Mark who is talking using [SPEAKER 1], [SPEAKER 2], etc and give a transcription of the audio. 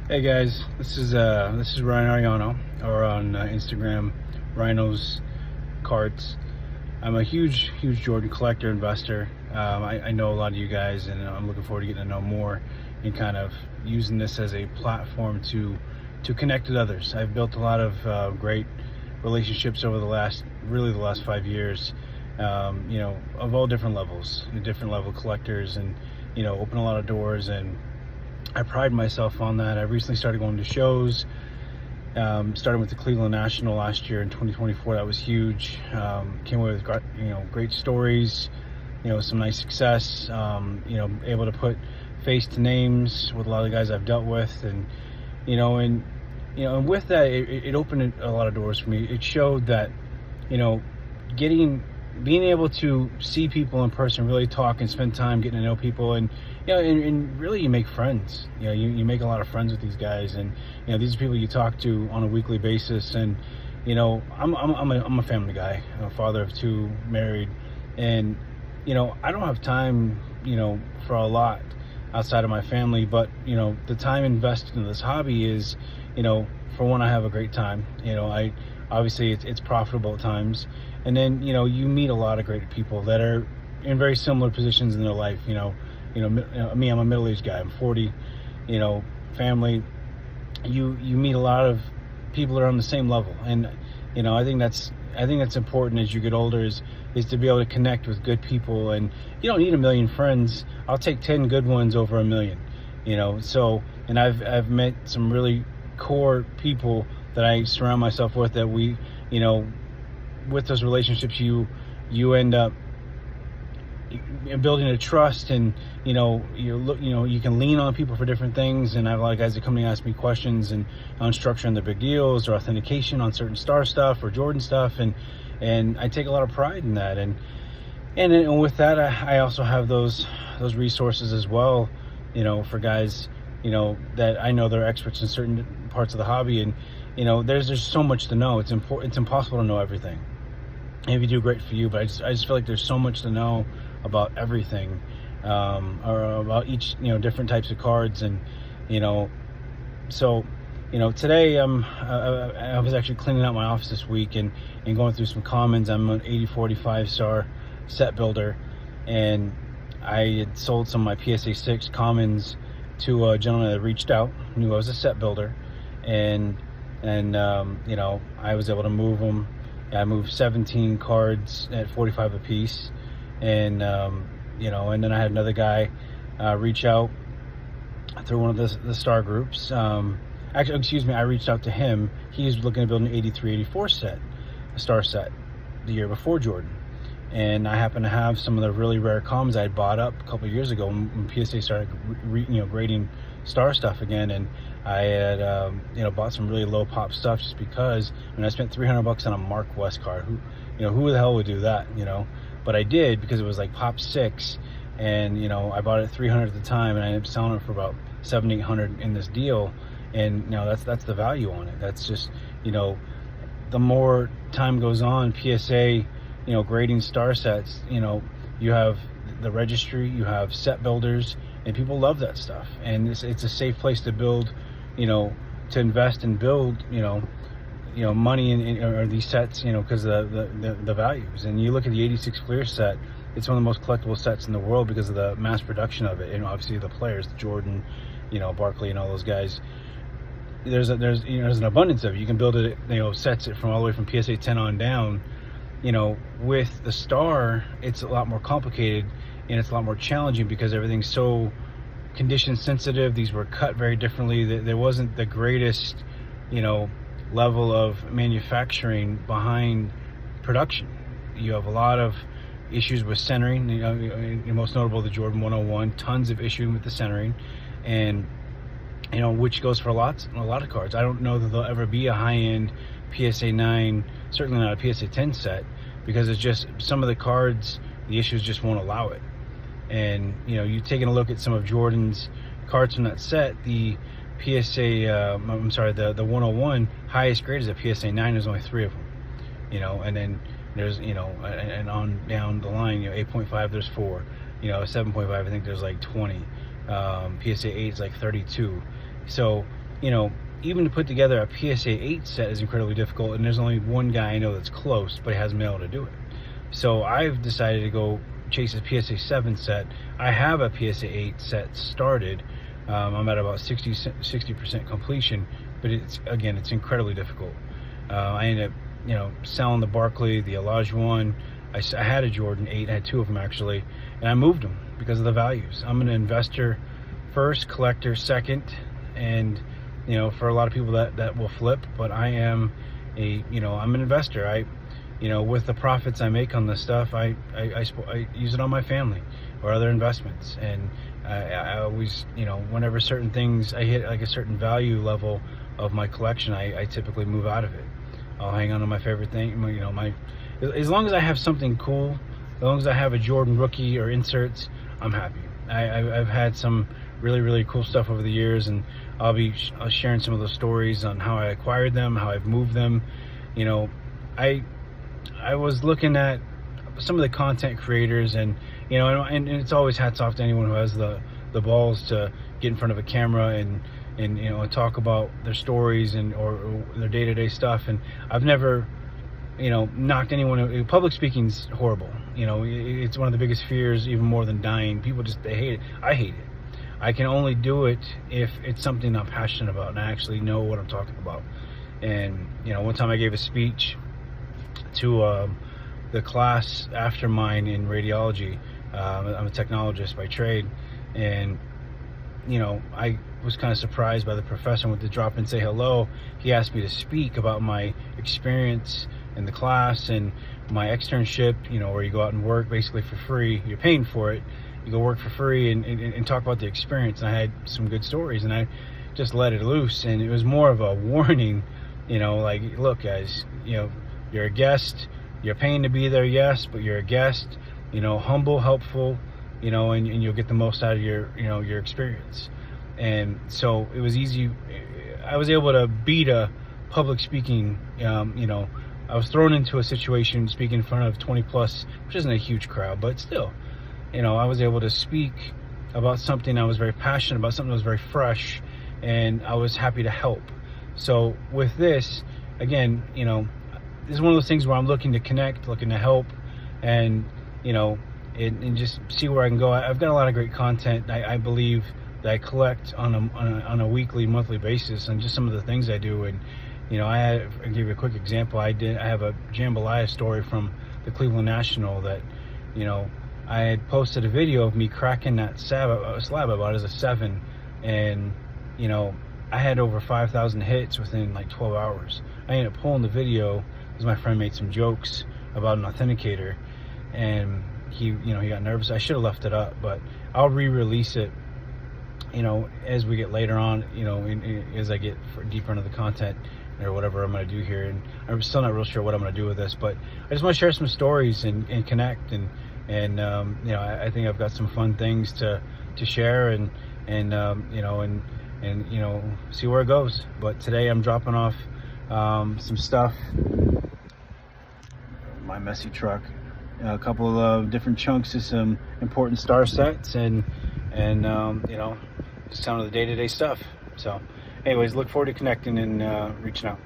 [SPEAKER 1] Hey guys, this is Ryan Ariano, or on Instagram, Rhino's Carts. I'm a huge Jordan collector, investor. I know a lot of you guys, and I'm looking forward to getting to know more and kind of using this as a platform to connect with others. I've built a lot of great relationships over the last 5 years. Of all different levels, different level collectors, and open a lot of doors, and I pride myself on that. I recently started going to shows, starting with the Cleveland National last year in 2024. That was huge. Came away with great stories, some nice success. Able to put face to names with a lot of the guys I've dealt with, and with that, it opened a lot of doors for me. It showed that, being able to see people in person, really talk and spend time getting to know people, and and really you make friends. You make a lot of friends with these guys, and these are people you talk to on a weekly basis. And I'm a family guy. I'm a father of two, married, and I don't have time for a lot outside of my family, but the time invested in this hobby is, for one, I have a great time. I obviously it's profitable at times, and then you meet a lot of great people that are in very similar positions in their life. Me, I'm a middle-aged guy. I'm 40. Family. You meet a lot of people that are on the same level, and I think that's important as you get older, is to be able to connect with good people. And you don't need a million friends. I'll take 10 good ones over a million. So, and I've met some really core people that I surround myself with, that we, with those relationships, you end up building a trust, and you can lean on people for different things. And I have a lot of guys that come to me and ask me questions and on structuring the big deals or authentication on certain star stuff or Jordan stuff, and I take a lot of pride in that. And with that, I also have those resources as well, for guys that I know they're experts in certain parts of the hobby. And there's so much to know. It's impossible to know everything. Maybe do great for you, but I just feel like there's so much to know about everything, or about each different types of cards. And so today I was actually cleaning out my office this week, and going through some commons. I'm an 8045 star set builder, and I had sold some of my PSA 6 commons to a gentleman that reached out, knew I was a set builder, and I was able to move them. I moved 17 cards at 45 a piece, and and then I had another guy reach out through one of the star groups. Actually, excuse me, I reached out to him. He was looking to build an 83-84 set, a star set, the year before Jordan. And I happen to have some of the really rare comms I had bought up a couple of years ago when PSA started grading star stuff again. And I had bought some really low pop stuff, just because I spent $300 on a Mark West card. Who the hell would do that? But I did, because it was like pop 6, and I bought it at $300 at the time, and I ended up selling it for about $700-800 in this deal. And that's the value on it. That's just the more time goes on, PSA grading star sets, you have the registry, you have set builders, and people love that stuff. And it's a safe place to build, to invest and build, money in these sets, because of the values. And you look at the 86 Fleer set, it's one of the most collectible sets in the world because of the mass production of it, and obviously the players, Jordan, Barkley, and all those guys. There's an abundance of it. You can build it, sets it from all the way from PSA 10 on down. With the star, it's a lot more complicated, and it's a lot more challenging, because everything's so condition sensitive. These were cut very differently. There wasn't the greatest, level of manufacturing behind production. You have a lot of issues with centering, most notable the Jordan 101, tons of issues with the centering, and which goes for a lot of cards. I don't know that there'll ever be a high-end PSA 9, certainly not a PSA 10 set, because it's just some of the cards, the issues just won't allow it. And you taking a look at some of Jordan's cards from that set, the PSA the 101 highest grade is a PSA 9. There's only 3 of them, and then there's and on down the line, 8.5 there's 4, 7.5 I think there's like 20, PSA 8 is like 32. So you know, even to put together a PSA 8 set is incredibly difficult, and there's only one guy I know that's close, but he hasn't been able to do it. So I've decided to go chase a PSA 7 set. I have a PSA 8 set started. I'm at about 60% completion, but it's incredibly difficult. I ended up, selling the Barkley, the Olajuwon. I had a Jordan 8, I had two of them actually, and I moved them because of the values. I'm an investor first, collector second, and for a lot of people that will flip, but I am I'm an investor. With the profits I make on this stuff, I use it on my family or other investments, and I always, whenever certain things I hit like a certain value level of my collection, I typically move out of it. I'll hang on to my favorite thing, as long as I have something cool, as long as I have a Jordan rookie or inserts, I'm happy. I've had some really, really cool stuff over the years, and I'll be sharing some of those stories on how I acquired them, how I've moved them. I was looking at some of the content creators, and it's always hats off to anyone who has the balls to get in front of a camera and talk about their stories or their day-to-day stuff. And I've never knocked anyone. Public speaking's horrible. It's one of the biggest fears, even more than dying. People they hate it. I hate it. I can only do it if it's something I'm passionate about and I actually know what I'm talking about. And one time I gave a speech to the class after mine in radiology. I'm a technologist by trade, and I was kind of surprised by the professor. Went to drop and say hello. He asked me to speak about my experience in the class and my externship, where you go out and work basically for free. You're paying for it. You go work for free and talk about the experience. And I had some good stories, and I just let it loose. And it was more of a warning, like, look, guys, you're a guest. You're paying to be there, yes, but you're a guest. Humble, helpful, and you'll get the most out of your experience. And so it was easy. I was able to beat a public speaking. I was thrown into a situation speaking in front of 20 plus, which isn't a huge crowd, but still, I was able to speak about something I was very passionate about, something that was very fresh, and I was happy to help. So with this, again, this is one of those things where I'm looking to connect, looking to help, and and just see where I can go. I've got a lot of great content. I believe that I collect on a weekly, monthly basis, and just some of the things I do. And I'll give you a quick example. I have a jambalaya story from the Cleveland National that I had posted a video of me cracking that slab I bought as a 7, and I had over 5,000 hits within like 12 hours. I ended up pulling the video because my friend made some jokes about an authenticator, and he got nervous. I should have left it up, but I'll re-release it as we get later on, as I get deeper into the content or whatever I'm going to do here. And I'm still not real sure what I'm going to do with this, but I just want to share some stories and connect, and I think I've got some fun things to share, and see where it goes. But today I'm dropping off some stuff. My messy truck, a couple of different chunks of some important star sets, and just some of the day-to-day stuff. So anyways, look forward to connecting and reaching out.